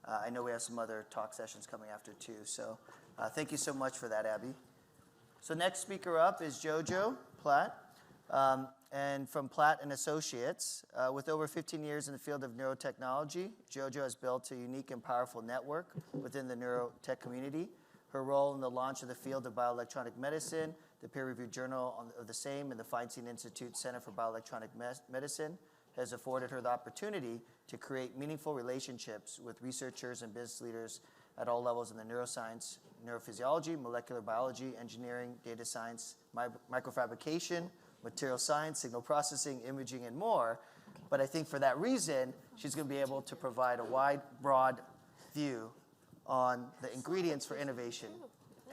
I know we have some other talk sessions coming after too. So thank you so much for that, Abbey. So next speaker up is Jojo Platt, and from Platt and Associates. With over 15 years in the field of neurotechnology, Jojo has built a unique and powerful network within the neurotech community. Her role in the launch of the field of bioelectronic medicine, the peer-reviewed journal of the same, and the Feinstein Institute Center for Bioelectronic Medicine has afforded her the opportunity to create meaningful relationships with researchers and business leaders at all levels in the neuroscience, neurophysiology, molecular biology, engineering, data science, microfabrication, material science, signal processing, imaging, and more. But I think for that reason, she's going to be able to provide a wide, broad view on the ingredients for innovation.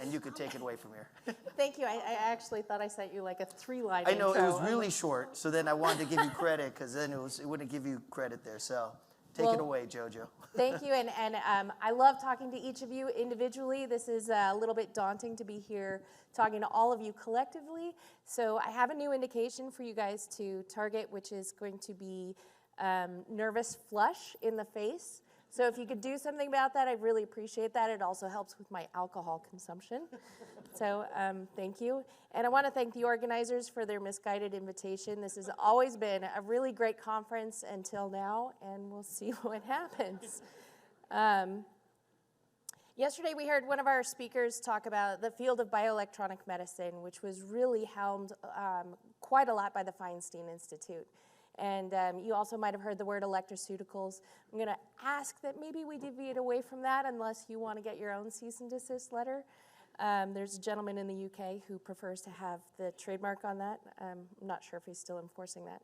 And you could take it away from here. Thank you. I actually thought I sent you like a 3-line I know, intro. it was really short, so then I wanted to give you credit, because then it wouldn't give you credit there. So take it away, Jojo. Thank you, and I love talking to each of you individually. This is a little bit daunting to be here talking to all of you collectively. So I have a new indication for you guys to target, which is going to be nervous flush in the face. So if you could do something about that, I'd really appreciate that. It also helps with my alcohol consumption. So thank you. And I want to thank the organizers for their misguided invitation. This has always been a really great conference until now, and we'll see what happens. Yesterday we heard one of our speakers talk about the field of bioelectronic medicine, which was really helmed quite a lot by the Feinstein Institute. And you also might have heard the word electroceuticals. I'm going to ask that maybe we deviate away from that unless you want to get your own cease and desist letter. There's a gentleman in the UK who prefers to have the trademark on that. I'm not sure if he's still enforcing that.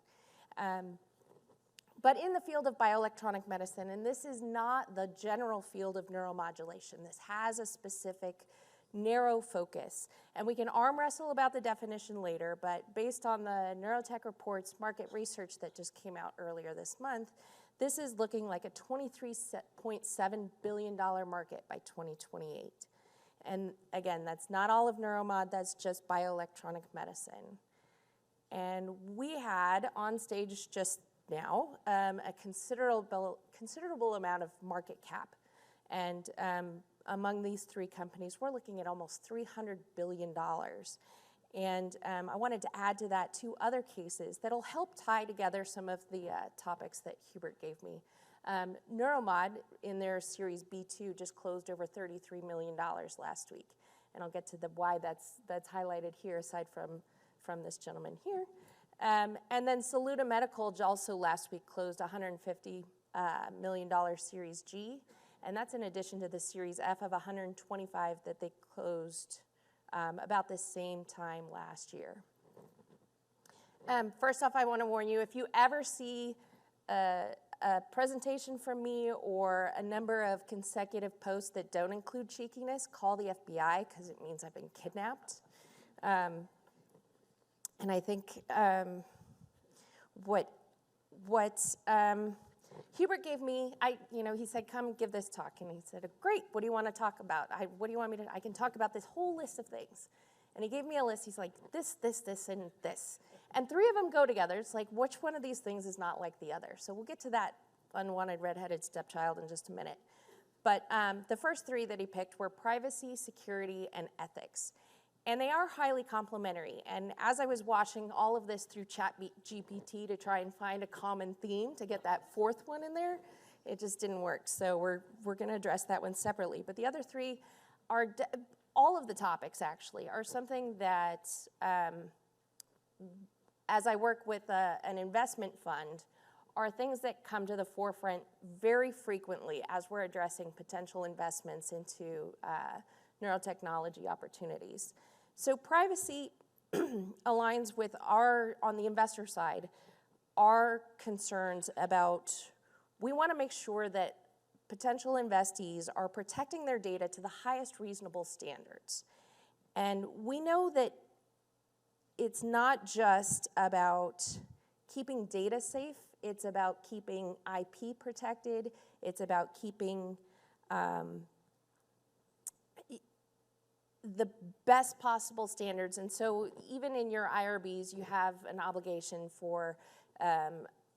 But in the field of bioelectronic medicine, and this is not the general field of neuromodulation, this has a specific narrow focus. And we can arm wrestle about the definition later, but based on the Neurotech Reports market research that just came out earlier this month, this is looking like a $23.7 billion market by 2028. And again, that's not all of neuromod, that's just bioelectronic medicine. And we had on stage just now a considerable amount of market cap. And among these three companies, we're looking at almost $300 billion. And I wanted to add to that two other cases that'll help tie together some of the topics that Hubert gave me. Neuromod, in their Series B2, just closed over $33 million last week. And I'll get to the why that's highlighted here, aside from this gentleman here. And then Saluda Medical also last week closed $150 million Series G. And that's in addition to the Series F of 125 that they closed about the same time last year. First off, I want to warn you, if you ever see a presentation from me or a number of consecutive posts that don't include cheekiness, call the FBI, because it means I've been kidnapped. And I think what Hubert gave me, he said, come give this talk. And he said, great, what do you want to talk about? What do you want me to, I can talk about this whole list of things. And he gave me a list. He's like, this, and this. And 3 of them go together. It's like, which one of these things is not like the other? So we'll get to that unwanted redheaded stepchild in just a minute. But the first 3 that he picked were privacy, security, and ethics. And they are highly complementary. And as I was watching all of this through ChatGPT to try and find a common theme to get that 4th one in there, it just didn't work. So we're going to address that one separately. But the other 3 are, all of the topics actually, are something that, as I work with an investment fund, are things that come to the forefront very frequently as we're addressing potential investments into neurotechnology opportunities. So privacy aligns with on the investor side, our concerns about, we want to make sure that potential investees are protecting their data to the highest reasonable standards. And we know that it's not just about keeping data safe, it's about keeping IP protected, it's about keeping the best possible standards. And so even in your IRBs, you have an obligation for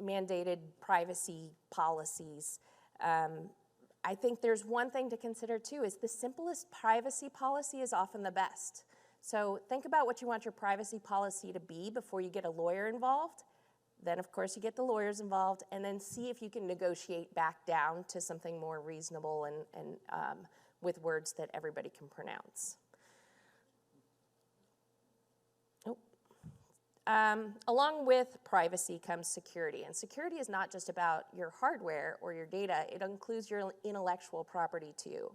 mandated privacy policies. I think there's one thing to consider too, is the simplest privacy policy is often the best. So think about what you want your privacy policy to be before you get a lawyer involved. Then of course you get the lawyers involved, and then see if you can negotiate back down to something more reasonable and with words that everybody can pronounce. Along with privacy comes security, and security is not just about your hardware or your data, it includes your intellectual property too.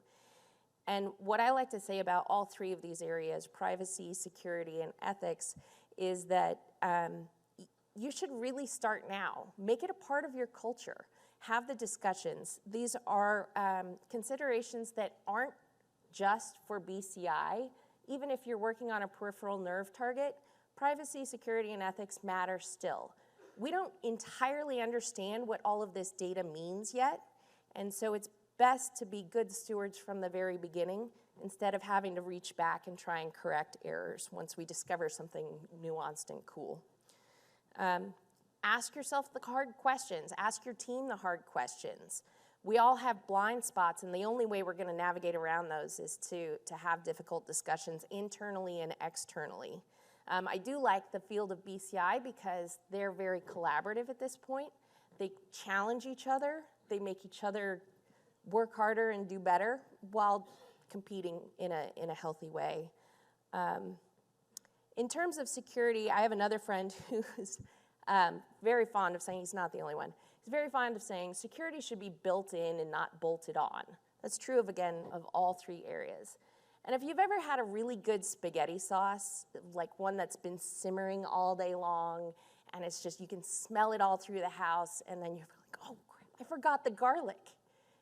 And what I like to say about all 3 of these areas, privacy, security, and ethics, is that you should really start now. Make it a part of your culture. Have the discussions. These are considerations that aren't just for BCI. Even if you're working on a peripheral nerve target, privacy, security, and ethics matter still. We don't entirely understand what all of this data means yet, and so it's best to be good stewards from the very beginning instead of having to reach back and try and correct errors once we discover something nuanced and cool. Ask yourself the hard questions. Ask your team the hard questions. We all have blind spots, and the only way we're going to navigate around those is to have difficult discussions internally and externally. I do like the field of BCI because they're very collaborative at this point. They challenge each other. They make each other work harder and do better while competing in a healthy way. In terms of security, I have another friend who's very fond of saying, he's not the only one, he's very fond of saying security should be built in and not bolted on. That's true of all 3 areas. And if you've ever had a really good spaghetti sauce, like one that's been simmering all day long, and it's just, you can smell it all through the house, and then you're like, oh, crap, I forgot the garlic.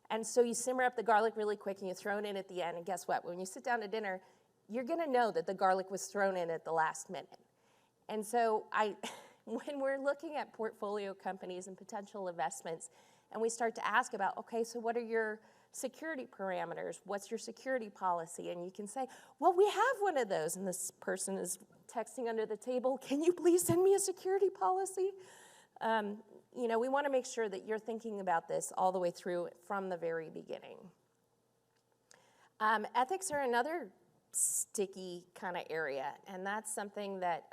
And so you simmer up the garlic really quick, and you throw it in at the end, and guess what? When you sit down to dinner, you're gonna know that the garlic was thrown in at the last minute. And so when we're looking at portfolio companies and potential investments, and we start to ask about, okay, so what are your security parameters? What's your security policy? And you can say, well, we have one of those. And this person is texting under the table, can you please send me a security policy? We want to make sure that you're thinking about this all the way through from the very beginning. Ethics are another sticky kind of area, and that's something that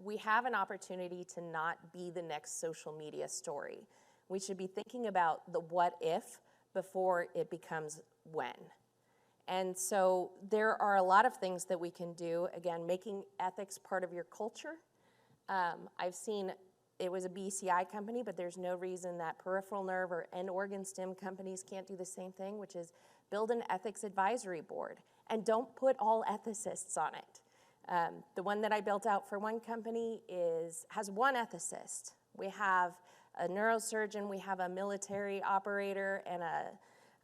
we have an opportunity to not be the next social media story. We should be thinking about the what if before it becomes when. And so there are a lot of things that we can do, again, making ethics part of your culture. I've seen it was a BCI company, but there's no reason that peripheral nerve or end organ stim companies can't do the same thing, which is build an ethics advisory board and don't put all ethicists on it. The one that I built out for one company has one ethicist. We have a neurosurgeon, we have a military operator, and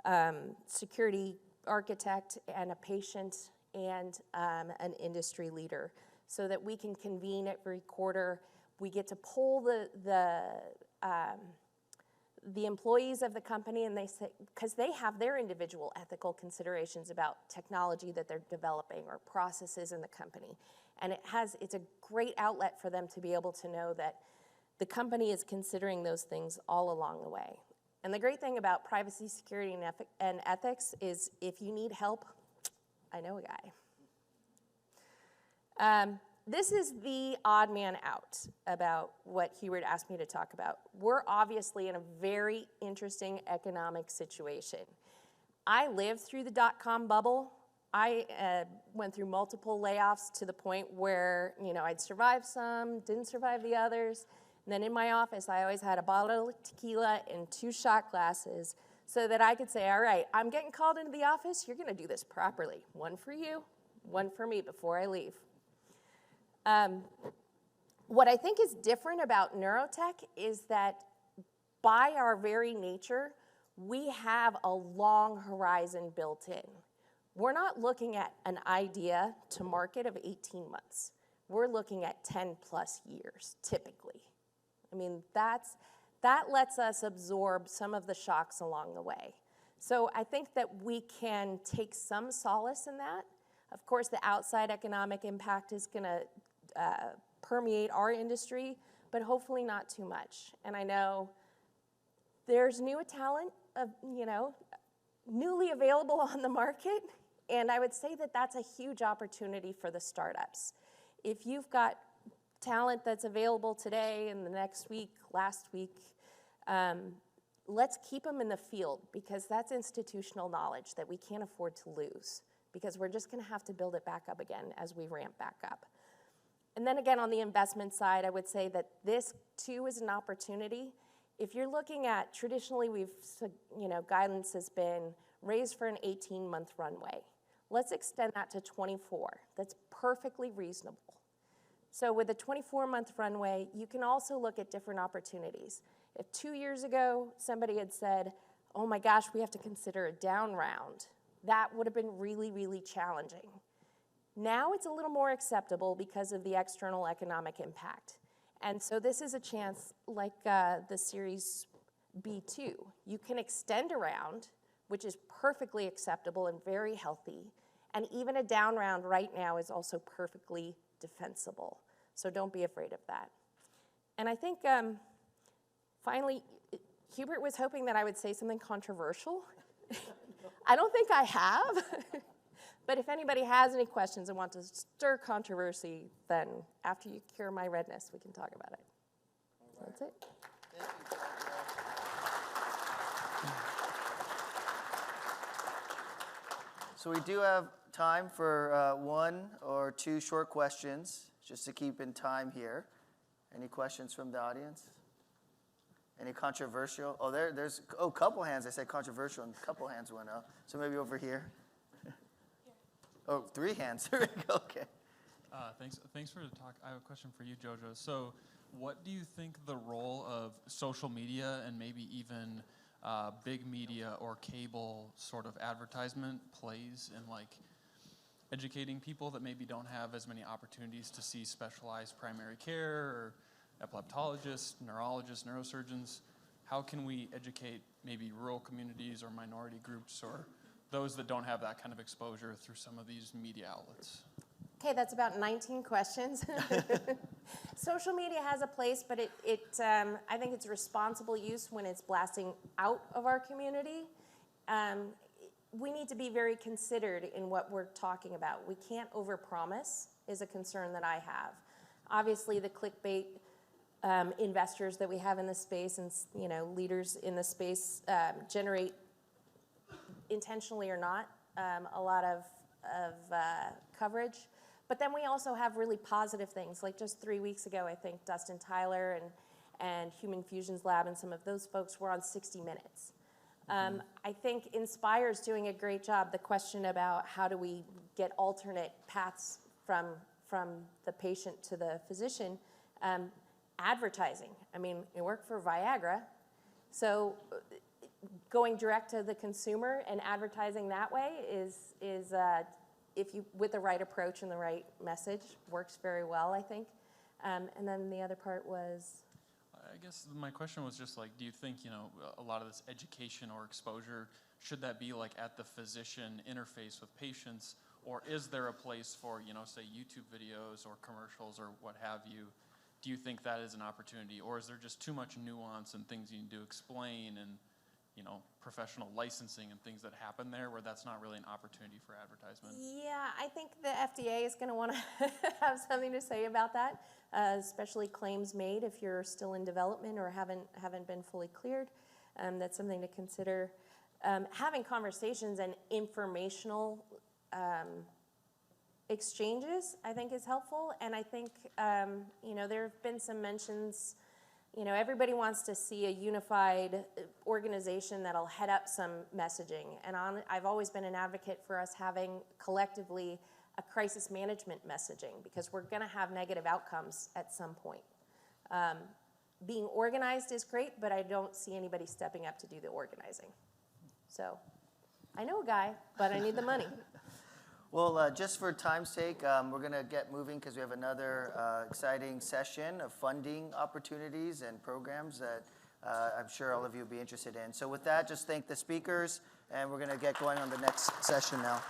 a security architect, and a patient, and an industry leader, so that we can convene every quarter. We get to poll the employees of the company, and they say, because they have their individual ethical considerations about technology that they're developing or processes in the company. And it's a great outlet for them to be able to know that the company is considering those things all along the way. And the great thing about privacy, security, and ethics is if you need help, I know a guy. This is the odd man out about what Hubert asked me to talk about. We're obviously in a very interesting economic situation. I lived through the dot-com bubble. I went through multiple layoffs to the point where, I'd survived some, didn't survive the others. And then in my office, I always had a bottle of tequila and 2 shot glasses so that I could say, all right, I'm getting called into the office. You're going to do this properly. One for you, one for me before I leave. What I think is different about neurotech is that by our very nature, we have a long horizon built in. We're not looking at an idea to market of 18 months. We're looking at 10 plus years, typically. I mean, that lets us absorb some of the shocks along the way. So I think that we can take some solace in that. Of course, the outside economic impact is going to permeate our industry, but hopefully not too much. And I know there's new talent, newly available on the market, and I would say that that's a huge opportunity for the startups. If you've got talent that's available today and the next week, last week, let's keep them in the field, because that's institutional knowledge that we can't afford to lose, because we're just going to have to build it back up again as we ramp back up. And then again, on the investment side, I would say that this too is an opportunity. If you're looking at, traditionally guidance has been raised for an 18-month runway. Let's extend that to 24. That's perfectly reasonable. So with a 24-month runway, you can also look at different opportunities. If 2 years ago somebody had said, oh my gosh, we have to consider a down round, that would have been really, really challenging. Now it's a little more acceptable because of the external economic impact. And so this is a chance, like the Series B2. You can extend a round, which is perfectly acceptable and very healthy. And even a down round right now is also perfectly defensible. So don't be afraid of that. And I think, finally, Hubert was hoping that I would say something controversial. I don't think I have. But if anybody has any questions and want to stir controversy, then after you cure my redness, we can talk about it. So that's it. Thank you, Georgia. So we do have time for 1 or 2 short questions, just to keep in time here. Any questions from the audience? Any controversial? Oh, there's a couple hands. I said controversial, and a couple hands went up. So maybe over here. Oh, 3 hands. Okay. Thanks for the talk. I have a question for you, Jojo. So what do you think the role of social media and maybe even big media or cable sort of advertisement plays in educating people that maybe don't have as many opportunities to see specialized primary care or epileptologists, neurologists, neurosurgeons? How can we educate maybe rural communities or minority groups or those that don't have that kind of exposure through some of these media outlets? Okay, that's about 19 questions. Social media has a place, but I think it's responsible use when it's blasting out of our community. We need to be very considered in what we're talking about. We can't overpromise is a concern that I have. Obviously, the clickbait investors that we have in the space and leaders in the space generate, intentionally or not, a lot of coverage. But then we also have really positive things. Like just 3 weeks ago, I think Dustin Tyler and Human Fusion's lab and some of those folks were on 60 Minutes. I think Inspire's doing a great job. The question about how do we get alternate paths from the patient to the physician, advertising. I mean, it worked for Viagra, so going direct to the consumer and advertising that way is if you, with the right approach and the right message, works very well, I think. And then the other part was? I guess my question was just like, do you think, a lot of this education or exposure, should that be like at the physician interface with patients, or is there a place for, say YouTube videos or commercials or what have you? Do you think that is an opportunity, or is there just too much nuance and things you need to explain and, professional licensing and things that happen there where that's not really an opportunity for advertisement? Yeah, I think the FDA is going to want to have something to say about that, especially claims made if you're still in development or haven't been fully cleared. That's something to consider. Having conversations and informational exchanges, I think, is helpful. And I think, there have been some mentions. Everybody wants to see a unified organization that'll head up some messaging. And I've always been an advocate for us having collectively a crisis management messaging, because we're going to have negative outcomes at some point. Being organized is great, but I don't see anybody stepping up to do the organizing. So I know a guy, but I need the money. Well, just for time's sake, we're going to get moving because we have another exciting session of funding opportunities and programs that I'm sure all of you will be interested in. So with that, just thank the speakers, and we're going to get going on the next session now.